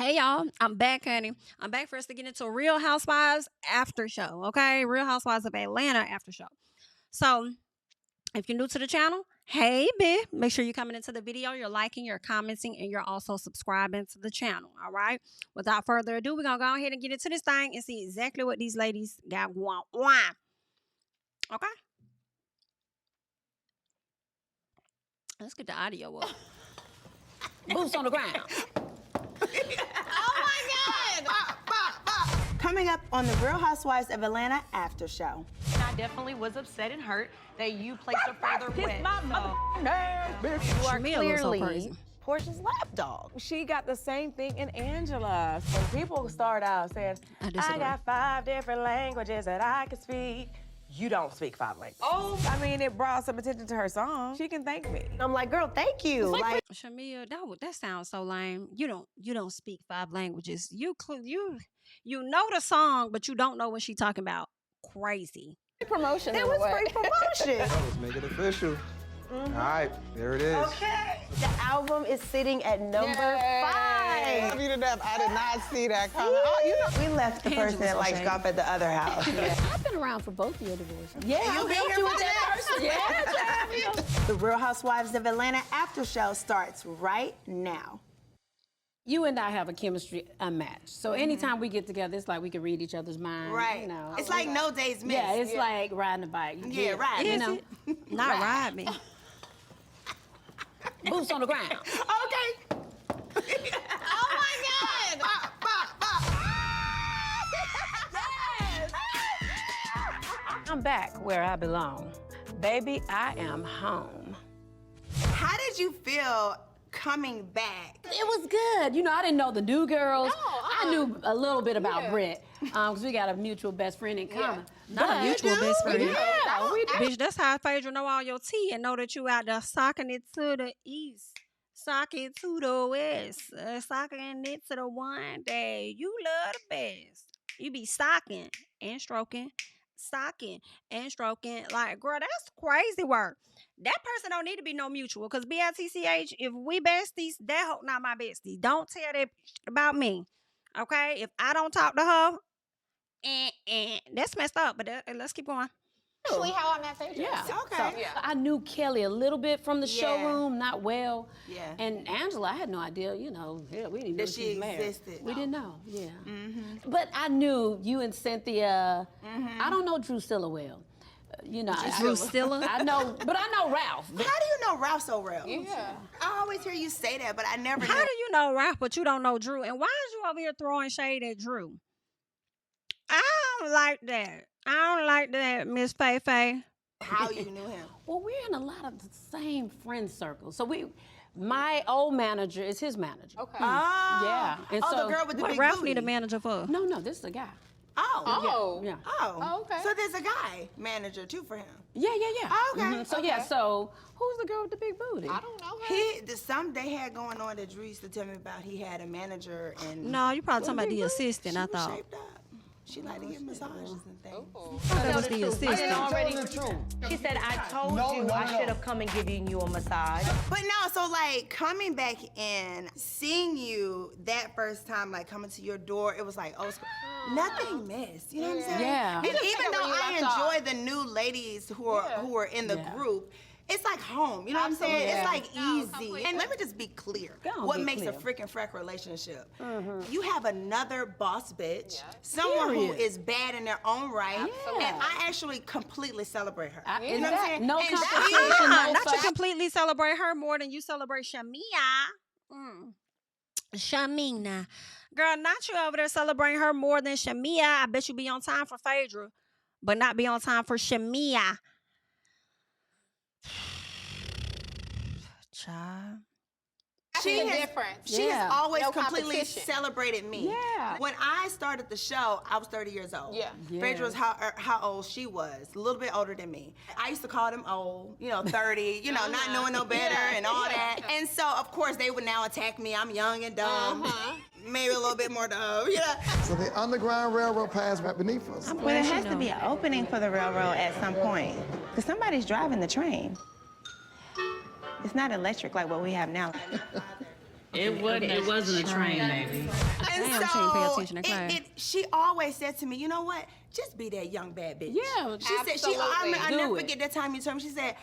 Hey y'all, I'm back, honey. I'm back for us to get into Real Housewives after show, okay? Real Housewives of Atlanta after show. So, if you're new to the channel, hey, bitch, make sure you're coming into the video, you're liking, you're commenting, and you're also subscribing to the channel, all right? Without further ado, we're going to go ahead and get into this thing and see exactly what these ladies got going on. Okay? Let's get the audio up. Boots on the ground. Oh my God! Coming up on the Real Housewives of Atlanta after show. I definitely was upset and hurt that you placed her further west. You are Shamea looks so clearly crazy. Portia's lapdog. She got the same thing in Angela. So people start out saying, I disagree. got 5 different languages that I can speak. You don't speak 5 languages. Oh, I mean, it brought some attention to her song. She can thank me. I'm like, girl, thank you. Like, Shamea, that sounds so lame. You don't speak 5 languages. You know the song, but you don't know what she talking about. Crazy. Promotion. it was free promotion. Let's make it official. All right, there it is. Okay. The album is sitting at number 5. I did not see that coming. Oh, you know. We left the person that likes golf at the other house. I've been around for both of your divorces. Yeah, you helped you with that person. Yeah, The Real Housewives of Atlanta after show starts right now. You and I have a chemistry unmatched. So anytime we get together, it's like we can read each other's minds. Right. You know. It's like no days missed. Yeah, it's like riding a bike. Yeah, right. You know, Not ride me. boots on the ground. Okay. Oh my God! I'm back where I belong. Baby, I am home. How did you feel coming back? It was good. You know, I didn't know the new girls. I knew a little bit about Britt because we got a mutual best friend in common. Not a mutual best friend. Yeah, we do. Bitch, that's how Phaedra know all your tea and know that you out there socking it to the east, socking it to the west, socking it to the one day. You love the best. You be socking and stroking, socking and stroking. Like, girl, that's crazy work. That person don't need to be no mutual because BITCH, if we besties, that hoe not my bestie. Don't tell that about me, okay? If I don't talk to her, that's messed up, but let's keep going. Actually, how I met Phaedra. Yeah. Okay. So I knew Kelly a little bit from the showroom, not well. Yeah. And Angela, I had no idea, you know, we didn't know That she she was married. existed. We didn't know, yeah. But I knew you and Cynthia, I don't know Drusilla well. You know, Drusilla? I know, but I know Ralph. How do you know Ralph so well? Yeah. I always hear you say that, but I never How knew. do you know Ralph, but you don't know Drew? And why is you over here throwing shade at Drew? I don't like that. I don't like that, Miss Fay Fay. How you knew him? Well, we're in a lot of the same friend circles. So my old manager is his manager. Okay. Oh. Yeah. And oh, so the girl with the What big Ralph booty. need a manager for? No, this is a guy. Oh. Oh. Yeah. Oh. Oh, okay. So there's a guy manager too for him. Yeah. Oh, okay. So yeah, so who's the girl with the big booty? I don't know her. Some they had going on that Drew used to tell me about. He had a manager and No, you probably talking about the assistant, she I was thought. shaped up. She liked to get massages and things. That was the assistant. Already, she said, I told you I should have come and given you a massage. But no, so like coming back in, seeing you that first time, like coming to your door, it was like, oh, nothing missed. You know what I'm saying? Yeah. And You just even took it though where you I left enjoy the new ladies who are in the Yeah. group, it's like home. You know what I'm saying? Yeah. It's like No, easy. completely. And let me just be clear. Go on, What be makes a clear. freaking frack relationship? You have another boss bitch, someone Period. who is bad in their own right, Absolutely. and I actually completely celebrate her. Is You know what I'm that saying? no And competition, she- no Not you fuss? completely celebrate her more than you celebrate Shamea. Shamina. Girl, not you over there celebrating her more than Shamea. I bet you be on time for Phaedra, but not be on time for Shamea. Child. That's She the has- difference. She Yeah. has always No completely competition. celebrated me. Yeah. When I started the show, I was 30 years old. Yeah. Phaedra was how old she was, a little bit older than me. I used to call them old, 30, not knowing no better and all that. And so, of course, they would now attack me. I'm young and dumb. Maybe a little bit more dumb, So the Underground Railroad passed right beneath us. Well, there has to be an opening for the railroad at some point, because somebody's driving the train. It's not electric like what we have now. It wasn't a train, baby. And Damn, she didn't pay attention in class. She always said to me, you know what? Just be that young bad bitch. Yeah, I never Do it. forget that time you told me. She said,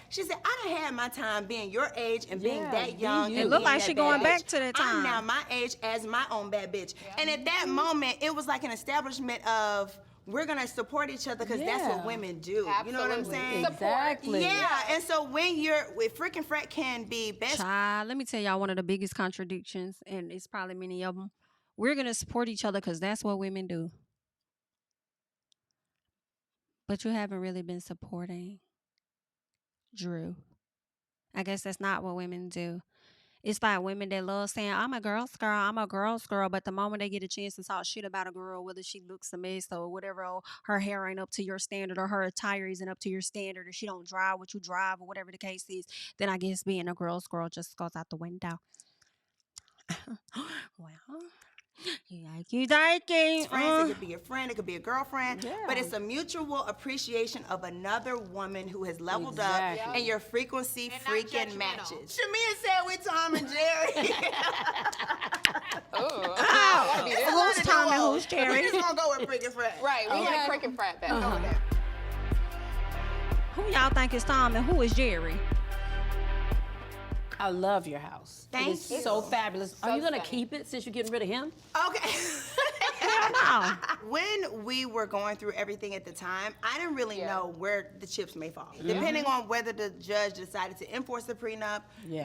I done had my time being your age and being that young. you. and It looked being like that she bad going bitch. back to that I'm time. now my age as my own bad bitch. And at that moment, it was like an establishment of, we're gonna support each other because that's what women do. You know what I'm saying? Exactly. Yeah, and so when freaking frat can be best. Child, let me tell y'all one of the biggest contradictions, and it's probably many of them. We're gonna support each other because that's what women do. But you haven't really been supporting Drew. I guess that's not what women do. It's like women that love saying, I'm a girl's girl, but the moment they get a chance to talk shit about a girl, whether she looks a mess or whatever, or her hair ain't up to your standard, or her attire isn't up to your standard, or she don't drive what you drive, or whatever the case is, then I guess being a girl's girl just goes out the window. Well, you Friends, it could be a friend, it could be a girlfriend, but it's a mutual appreciation of another woman who has leveled up, and your frequency freaking matches. Shamea said we Tom and Jerry. who's Tom and who's Jerry? We just gonna go with freaking friend. Right, we like freaking frat back. Who y'all think is Tom and who is Jerry? I love your house. Thank It's you. so fabulous. Are you gonna keep it since you're getting rid of him? Okay. No. When we were going through everything at the time, I didn't really know where the chips may fall. Depending on whether the judge decided to enforce the prenup,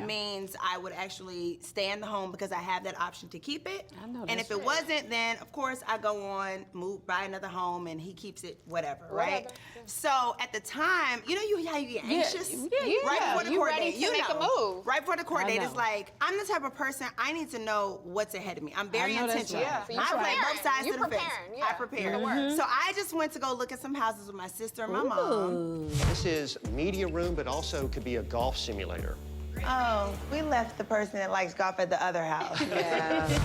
means I would actually stay in the home because I have that option to keep it. I know And that's if it wasn't, then of course I go on, buy another home, and he keeps it, whatever, right? So at the time, you know how you get anxious? Right before the You court ready date, to you make a know. move. Right before the court I date, know. it's like, I'm the type of person, I need to know what's ahead of me. I'm very I know that's intentional. right. So you I play preparing. both sides You of the fence. preparing, yeah. I prepare. For the work. So I just went to go look at some houses with my sister and my mom. This is media room, but also could be a golf simulator. Oh, we left the person that likes golf at the other house.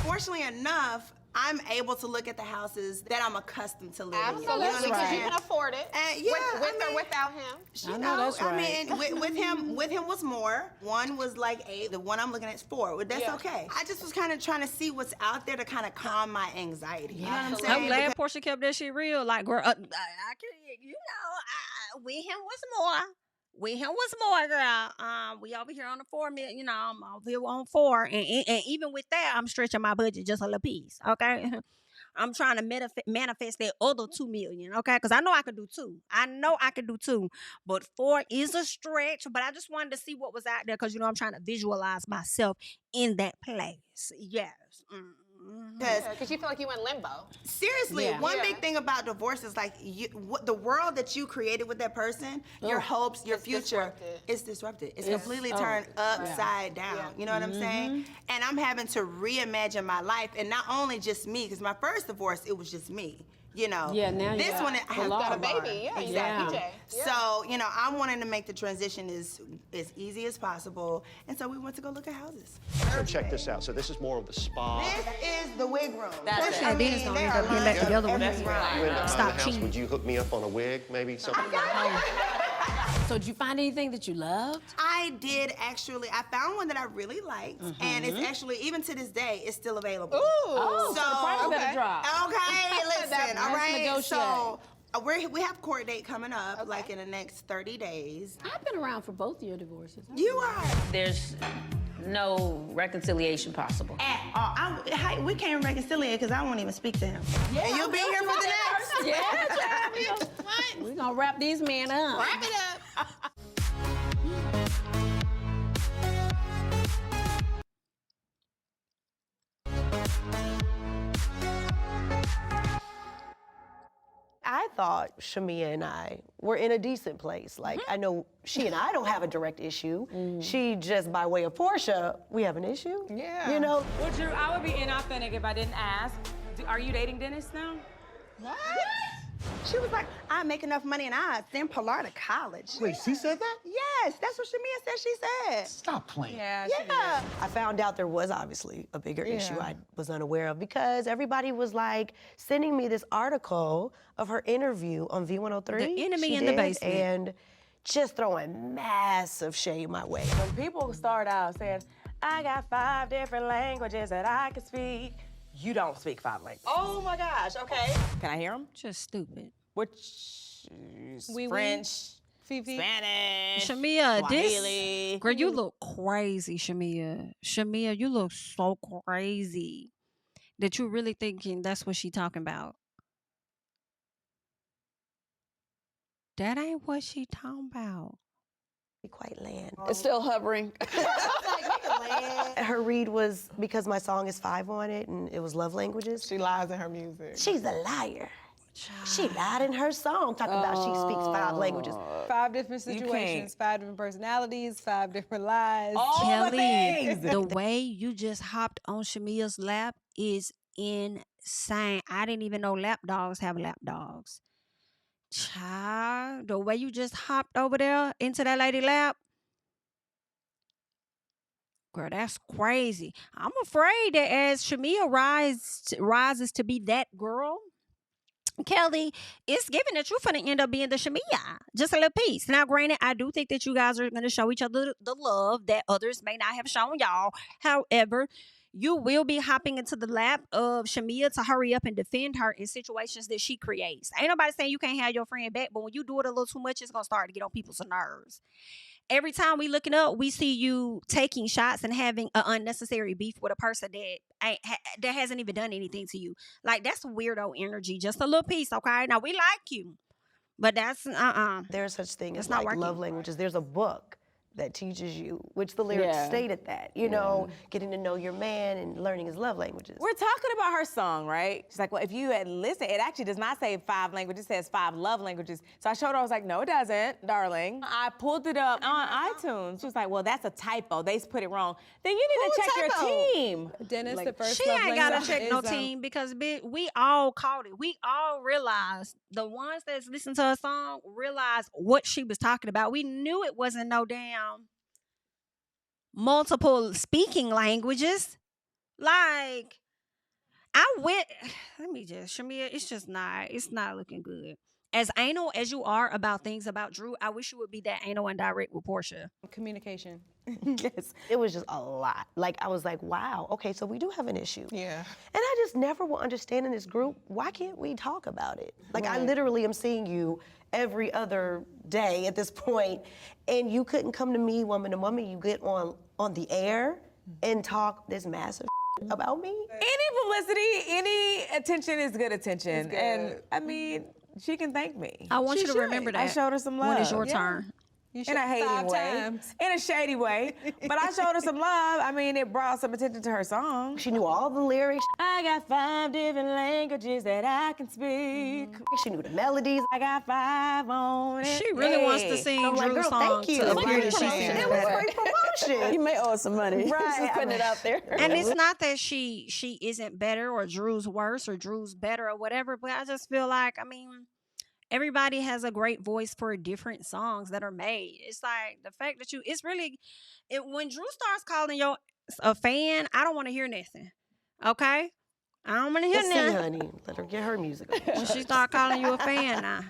Fortunately enough, I'm able to look at the houses that I'm accustomed to living in. Absolutely, You know what I'm because you saying? can afford it. Yeah, with I or mean, without him. You know that's I right. mean, with him was more. One was like 8. The one I'm looking at is 4. That's okay. I just was kind of trying to see what's out there to kind of calm my anxiety. You know what I'm saying? I'm glad Porsha kept that shit real. Like, girl, I can, with him was more. With him was more, girl. We over here on the 4 million, I'm over here on 4. And even with that, I'm stretching my budget just a little piece, okay? I'm trying to manifest that other 2 million, okay? Because I know I could do 2. I know I could do 2. But 4 is a stretch. But I just wanted to see what was out there because, I'm trying to visualize myself in that place. Yes. Because you feel like you in limbo. Seriously, one big thing about divorce is like the world that you created with that person, your hopes, your future, is disrupted. It's completely turned upside down. You know what I'm saying? And I'm having to reimagine my life, and not only just me, because my first divorce, it was just me. Now this one, I have got a baby. Yeah, you got PJ. So, I'm wanting to make the transition as easy as possible. And so we went to go look at houses. So check this out. So this is more of the spa. This is the wig room. That's it. Dennis gonna end up getting back together with me. You end up in Stop the house, cheating. would you hook me up on a wig, maybe something? So did you find anything that you loved? I did actually. I found one that I really liked, and it's actually, even to this day, it's still available. Oh, so the price better drop. Okay, listen, all right. negotiate. So we have court date coming up, like in the next 30 days. I've been around for both of your divorces. You are. There's no reconciliation possible. At all. We can't reconcile because I won't even speak to him. Yeah, and you'll be here for the next. Yeah, we're gonna wrap these men up. Wrap it up. I thought Shamea and I were in a decent place. Like, I know she and I don't have a direct issue. She just, by way of Porsha, we have an issue. Yeah. You know? Well, Drew, I would be inauthentic if I didn't ask. Are you dating Dennis now? What? She was like, I make enough money and I send Pilar to college. Wait, she said that? Yes, that's what Shamea said she said. Stop playing. Yeah, Yeah. I found out there was obviously a bigger issue I was unaware of because everybody was like sending me this article of her interview on V103. The enemy She in the did, basement. And just throwing massive shade my way. When people start out saying, I got 5 different languages that I can speak. You don't speak 5 languages. Oh my gosh, okay. Can I hear them? Just stupid. Which? Oui, French, Fifi. Spanish, Shamea, Swahili. this girl, you look crazy, Shamea. Shamea, you look so crazy that you really thinking that's what she talking about. That ain't what she talking about. Quite land. It's still hovering. Her read was because my song is 5 on it and it was love languages. She lies in her music. She's a liar. She lied in her song talking about she speaks 5 languages. 5 different situations, 5 different personalities, 5 different lies. Kelly, the way you just hopped on Shamea's lap is insane. I didn't even know lap dogs have lap dogs. Child, the way you just hopped over there into that lady lap, girl, that's crazy. I'm afraid that as Shamea rises to be that girl, Kelly, it's given that you're finna end up being the Shamea. Just a little piece. Now, granted, I do think that you guys are gonna show each other the love that others may not have shown y'all. However, you will be hopping into the lap of Shamea to hurry up and defend her in situations that she creates. Ain't nobody saying you can't have your friend back, but when you do it a little too much, it's gonna start to get on people's nerves. Every time we looking up, we see you taking shots and having an unnecessary beef with a person that hasn't even done anything to you. Like, that's weirdo energy. Just a little piece, okay? Now, we like you, but that's, There's such thing as not like working. love languages. There's a book that teaches you, which the lyrics stated that, you know, getting to know your man and learning his love languages. We're talking about her song, right? She's like, well, if you had listened, it actually does not say 5 languages, it says 5 love languages. So I showed her, I was like, no, it doesn't, darling. I pulled it up on iTunes. She was like, well, that's a typo. They put it wrong. Then you need to check your team. Dennis, Like, the first she love ain't gotta language check no is, team because we all caught it. We all realized, the ones that's listened to her song realized what she was talking about. We knew it wasn't no damn multiple speaking languages. Like, Shamea, it's not looking good. As anal as you are about things about Drew, I wish you would be that anal and direct with Porsha. Communication. Yes. It was just a lot. Like, I was like, wow, okay, so we do have an issue. Yeah. And I just never will understand in this group, why can't we talk about it? Like, I literally am seeing you every other day at this point, and you couldn't come to me, woman to woman, you get on the air and talk this massive about me? Any publicity, any attention is good attention. And I mean, she can thank me. I want you to remember that. I showed her some love. When it's your turn. In a hating way. In a shady way. But I showed her some love. I mean, it brought some attention to her song. She knew all the lyrics. I got 5 different languages that I can speak. She knew the melodies. I got 5 on it. She really wants to sing I'm like, Drew's girl, song thank you. to appear that she sings It was better. great promotion. You may owe us some money. Right. Just putting it out there. And it's not that she isn't better or Drew's worse or Drew's better or whatever, but I just feel like, I mean, everybody has a great voice for different songs that are made. It's like the fact that when Drew starts calling you a fan, I don't want to hear nothing. Okay? I don't want to hear Let's see, nothing. honey. Let her get her music on. When she start calling you a fan now.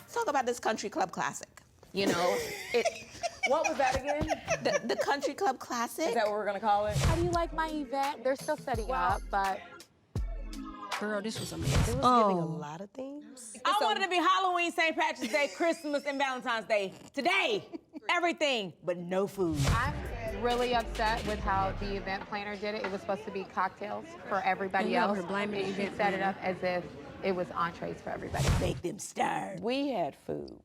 Let's talk about this country club classic. You know, What was that again? the country club classic. Is that what we're gonna call it? How do you like my event? They're still setting up, but Girl, this was a mess. It was giving a lot of themes. I wanted to be Halloween, St. Patrick's Day, Christmas, and Valentine's Day. Today, everything, but no food. I'm really upset with how the event planner did it. It was supposed to be cocktails for everybody And else. her blaming the She event set it planner. up as if it was entrees for everybody. Make them starve. We had food.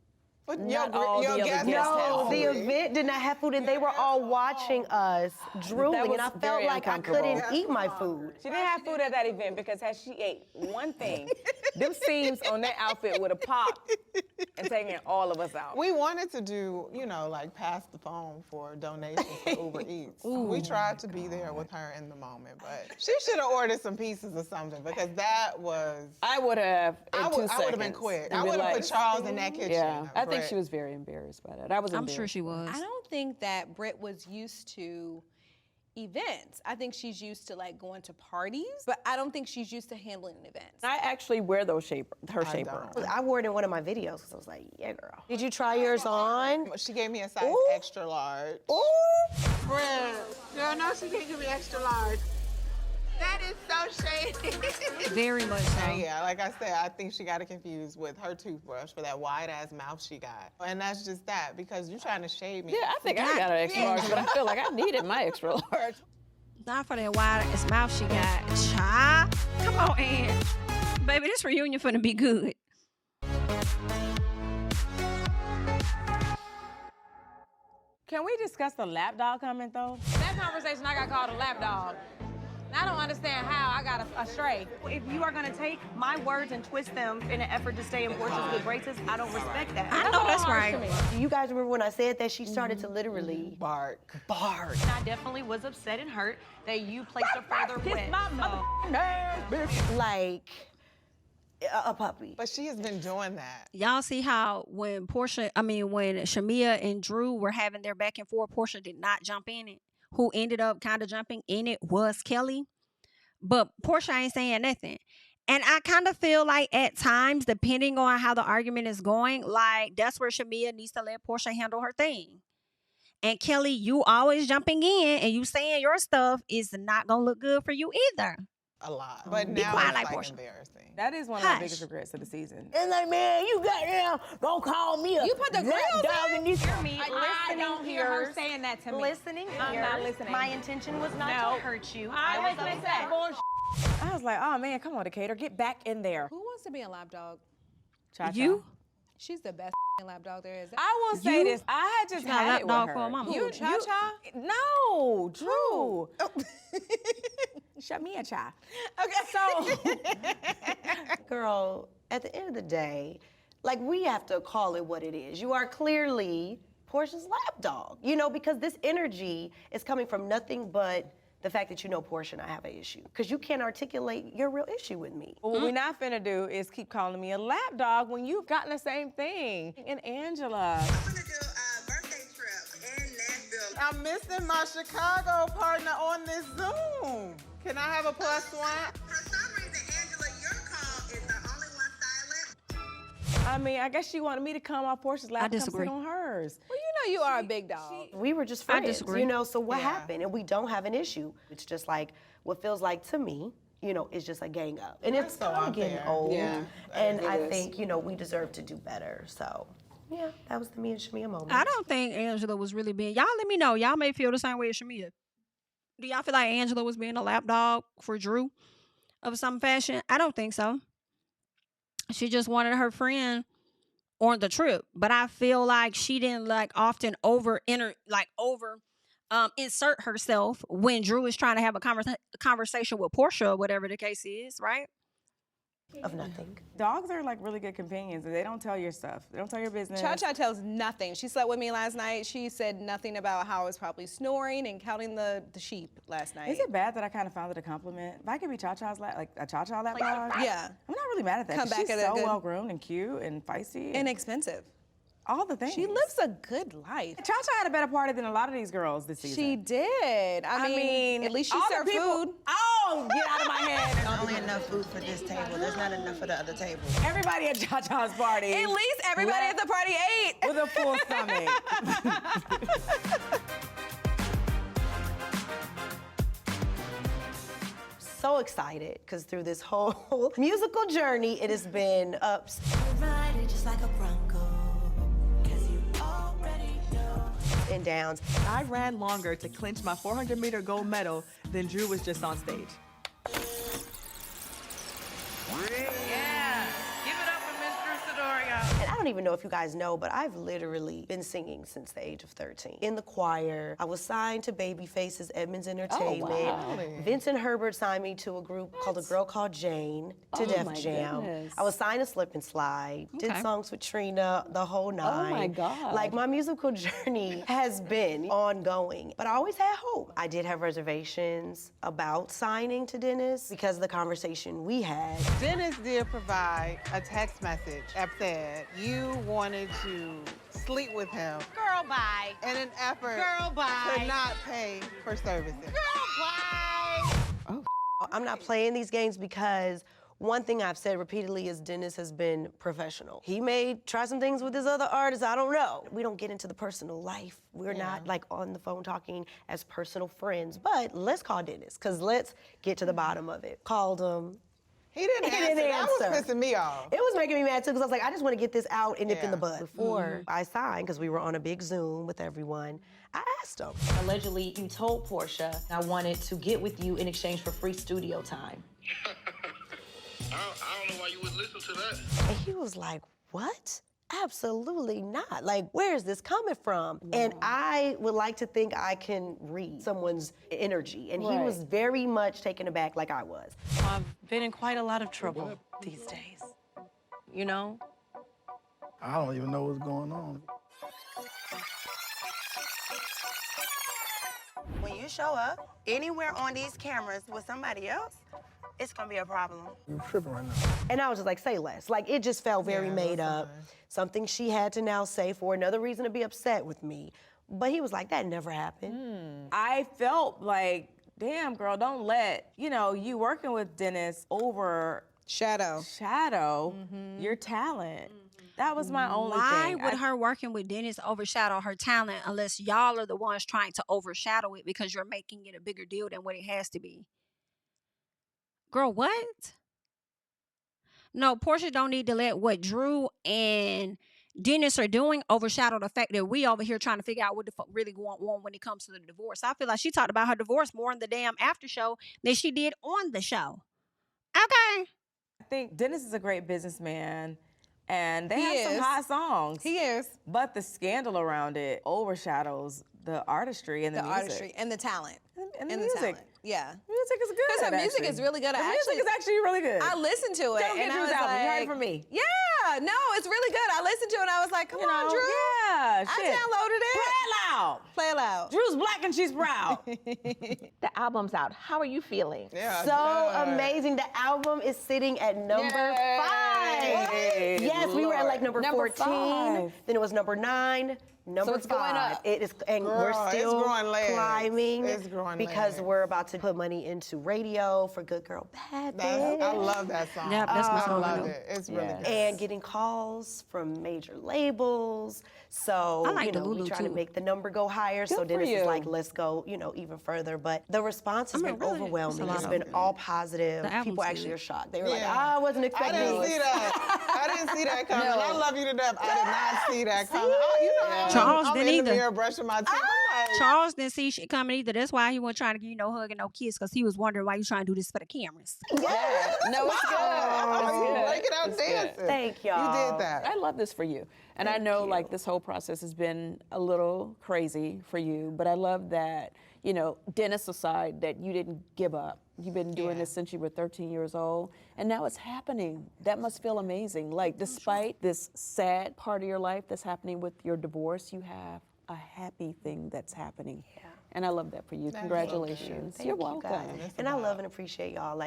But Not all the other guests No, had the food. event did not have food, and they were all watching us drooling, and I was felt very like I uncomfortable. couldn't eat my food. She didn't have food at that event because had she ate one thing, them seams on that outfit would have popped and taken all of us out. We wanted to do, you know, like pass the phone for donations for Uber Eats. We tried to be there with her in the moment, but she should have ordered some pieces or something because that was. I would have in I 2 would seconds. have been quick. and I been would have like, put Charles in that kitchen. Yeah, I think but- she was very embarrassed by that. I was I'm embarrassed. sure she was. I don't think that Britt was used to events. I think she's used to like going to parties, but I don't think she's used to handling events. I actually wear those her shaper. I wore it in one of my videos because I was like, yeah, girl. Did you try yours on? She gave me a size extra large. Ooh. Friend, girl, no, she can't give me extra large. That is so shady. Very much so. And yeah, like I said, I think she got it confused with her toothbrush for that wide-ass mouth she got. And that's just that, because you're trying to shade me. Yeah, I think I got an extra large, but I feel like I needed my extra large. Not for that wide ass mouth she got. Child, come on, Ann. Baby, this reunion finna be good. Can we discuss the lapdog comment, though? That conversation, I got called a lapdog. I don't understand how I got a stray. If you are gonna take my words and twist them in an effort to stay in Porsha's good graces, I don't respect that. I know that's right. Do you guys remember when I said that? She started to literally bark. I definitely was upset and hurt that you placed her further with. Like a puppy. But she has been doing that. Y'all see how when Shamea and Drew were having their back and forth, Porsha did not jump in it. Who ended up kind of jumping in it was Kelly. But Porsha ain't saying nothing. And I kind of feel like at times, depending on how the argument is going, like that's where Shamea needs to let Porsha handle her thing. And Kelly, you always jumping in and you saying your stuff is not going to look good for you either. A lot. But Be now quiet it's like like Porsha. embarrassing. That is one of my biggest regrets of the season. And like, man, you got gonna call me a You put the grills dog in this. Hear me. I don't hear her saying that to me. Listening I'm ears. not listening. My intention was not to hurt you. I was upset. I was like, oh man, come on, Decatur, get back in there. Who wants to be a lapdog? Cha-cha. You? She's the best lapdog there is. I will say this. I had just She got a had it with lapdog her. for a mama. You, Cha-Cha? No, Drew. Shamea cha. Okay, so Girl, at the end of the day, like we have to call it what it is. You are clearly Porsha's lapdog, because this energy is coming from nothing but the fact that you know Porsha and I have an issue. Because you can't articulate your real issue with me. what we're not finna do is keep calling me a lapdog when you've gotten the same thing. And Angela. I'm gonna do a birthday trip in Nashville. I'm missing my Chicago partner on this Zoom. Can I have a +1? For some reason, Angela, your call is the only one silent. I mean, I guess she wanted me to come off Portia's lap and come disagree. sit on hers. Well, you are a big dog. We were just I friends, disagree. so what happened? And we don't have an issue. It's just like, what feels like to me, it's just a gang up. And it's so kind of getting unfair. old. Yeah, and it I is. think, we deserve to do better. So, yeah, that was the me and Shamea moment. I don't think Angela was really being. Y'all let me know. Y'all may feel the same way as Shamea. Do y'all feel like Angela was being a lapdog for Drew of some fashion? I don't think so. She just wanted her friend on the trip, but I feel like she didn't often insert herself when Drew is trying to have a conversation with Porsha or whatever the case is, right? Of nothing. Dogs are like really good companions. They don't tell your stuff. They don't tell your business. Cha-Cha tells nothing. She slept with me last night. She said nothing about how I was probably snoring and counting the sheep last night. Is it bad that I kind of found it a compliment? If I could be Cha-Cha's like a Cha-Cha lapdog, yeah. I'm not really mad at that. Come back She's at a so good- well groomed and cute and feisty. And expensive. all the things. She lives a good life. Cha-Cha had a better party than a lot of these girls this season. She did. I mean, at least she all the served people- food. Oh, get out of my head. There's only enough food for this table. There's not enough for the other table. Everybody at Cha-Cha's party. At least everybody at the party ate. With a full stomach. So excited, because through this whole musical journey, it has been ups. Ride it just like a Bronco, 'cause you already know. And downs. I ran longer to clinch my 400-meter gold medal than Drew was just on stage. Yeah, give it up for Miss Drew Sidora. And I don't even know if you guys know, but I've literally been singing since the age of 13. In the choir, I was signed to Babyface's Edmonds Entertainment. wow. Vincent Herbert signed me to a group called A Girl Called Jane, to Oh, Def my Jam. goodness. I was signed to Slip and Slide, did Okay. songs with Trina, the whole nine. my God. Like, my musical journey has been ongoing, but I always had hope. I did have reservations about signing to Dennis because of the conversation we had. Dennis did provide a text message that said, you you wanted to sleep with him Girl, bye. in an effort Girl, bye. to not pay for services. Girl, bye. I'm not playing these games because one thing I've said repeatedly is Dennis has been professional. He may try some things with his other artists, I don't know. We don't get into the personal life. We're not like on the phone talking as personal friends, but let's call Dennis, because let's get to the bottom of it. Called him. He didn't answer. That was pissing me off. It was making me mad too, because I was like, I just want to get this out and nip in the bud. Before I signed, because we were on a big Zoom with everyone, I asked him. Allegedly, you told Porsha I wanted to get with you in exchange for free studio time. I don't know why you would listen to that. And he was like, what? Absolutely not. Like, where is this coming from? And I would like to think I can read someone's energy. And he was very much taken aback like I was. I've been in quite a lot of trouble these days. You know? I don't even know what's going on. When you show up anywhere on these cameras with somebody else, it's gonna be a problem. You're tripping right now. And I was just like, say less. Like, it just felt very made up. Something she had to now say for another reason to be upset with me. But he was like, that never happened. I felt like, damn, girl, don't let, you working with Dennis overshadow your talent. That was my only thing. Why would her working with Dennis overshadow her talent unless y'all are the ones trying to overshadow it because you're making it a bigger deal than what it has to be? Girl, what? No, Porsha don't need to let what Drew and Dennis are doing overshadow the fact that we over here trying to figure out what the fuck really going on when it comes to the divorce. I feel like she talked about her divorce more in the damn after show than she did on the show. Okay. I think Dennis is a great businessman. And they have some hot songs. He is. But the scandal around it overshadows the artistry and the music. Artistry and the talent. And the music. Talent. Yeah. Music is good. Because her music is really good. The music is actually really good. I listened to it. Don't get Drew's album. You heard it from me. Yeah, no, it's really good. I listened to it and I was like, come on, Drew. Yeah, I downloaded it. Play it loud. Play it loud. Drew's black and she's proud. The album's out. How are you feeling? So amazing. The album is sitting at number 5. Yes, we were at like number 14. 5. Then it was number 9. Number it's 5. going up. It is, and we're Girl, still it's growing legs. climbing It's growing because legs. we're about to put money into radio for Good Girl Bad Bitch. I love that song. Yep, that's my I song. love it. It's really good. And getting calls from major labels. So, I like the we Lulu trying to too. make the number go higher. So Good for Dennis is you. like, let's go, even further. But the response has been really, overwhelming. it's a lot It's of been it. all positive. The album's People actually good. are shocked. They were like, Yeah. I wasn't I expecting didn't this. see that. I didn't see that coming. I love you to death. I did not see that coming. Charles I'm didn't in either. the mirror brushing my teeth. I'm like, Charles didn't see shit coming either. That's why he wasn't trying to give you no hug and no kiss, because he was wondering why you trying to do this for the cameras. no, it's good. It's good. Break it out It's dancing. good. Thank y'all. You did that. I love this for you. And I know like this whole process has been a little crazy for you, but I love that, Dennis aside, that you didn't give up. You've been doing this since you were 13 years old, and now it's happening. That must feel amazing. Like, despite this sad part of your life that's happening with your divorce, you have a happy thing that's happening. Yeah. And I love that for you. Congratulations. Thank You're you, welcome. guys. And I love and appreciate y'all,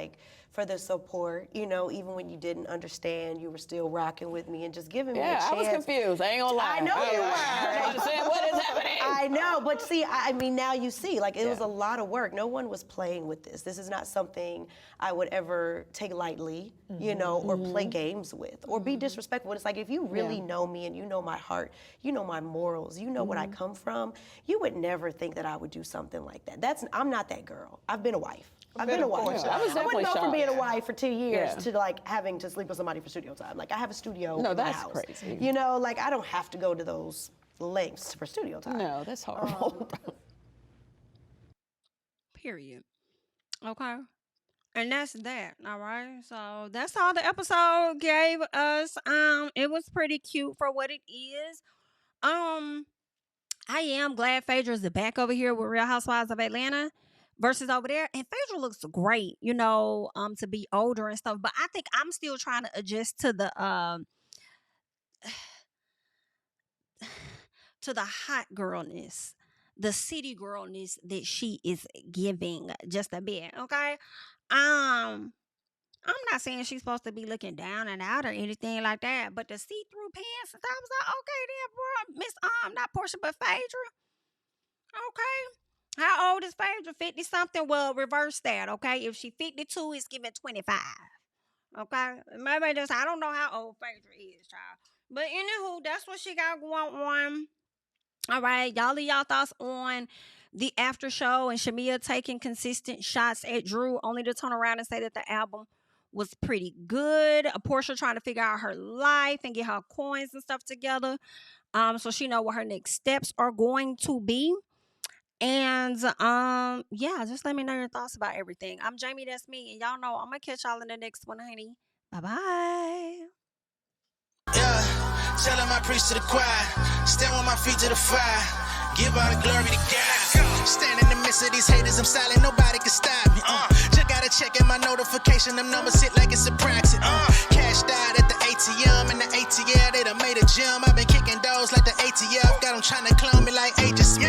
for the support. Even when you didn't understand, you were still rocking with me and just giving me a chance. Yeah, I was confused. I ain't gonna lie. I know you were. I was saying, what is happening? I know, but see, now you see, it was a lot of work. No one was playing with this. This is not something I would ever take lightly, or play games with, or be disrespectful. It's like, if you really know me and you know my heart, you know my morals, you know what I come from, you would never think that I would do something like that. I'm not that girl. I've been a wife. I've been a wife. I was I definitely wouldn't go from shocked. being a wife for 2 years Yeah. to having to sleep with somebody for studio time. I have a studio in my that's house. crazy. I don't have to go to those lengths for studio time. No, that's horrible. Period. Okay. And that's that. All right. So that's all the episode gave us. It was pretty cute for what it is. I am glad Phaedra is back over here with Real Housewives of Atlanta versus over there. And Phaedra looks great, to be older and stuff. But I think I'm still trying to adjust to the hot girlness, the city girlness that she is giving just a bit. Okay. I'm not saying she's supposed to be looking down and out or anything like that, but the see-through pants, I was like, okay then, bro, Miss not Porsha, but Phaedra. Okay. How old is Phaedra? 50-something? Well, reverse that, okay? If she 52, it's giving 25. Okay? Maybe just, I don't know how old Phaedra is, child. But anywho, that's what she got going on. All right, y'all leave y'all thoughts on the after show and Shamea taking consistent shots at Drew, only to turn around and say that the album was pretty good. Porsha trying to figure out her life and get her coins and stuff together, so she know what her next steps are going to be. And yeah, just let me know your thoughts about everything. I'm Jami, that's me, and y'all know I'm gonna catch y'all in the next one, honey. Bye-bye. Yeah, tell him I preach to the choir. Stand with my feet to the fire. Give all the glory to God. Stand in the midst of these haters, I'm silent, nobody can stop me. Just gotta check in my notification, them numbers hit like it's a proxy. Cash died at the ATM, and the ATL, they done made a gym. I've been kicking doors like the ATF, got them trying to clone me like Agent Smith.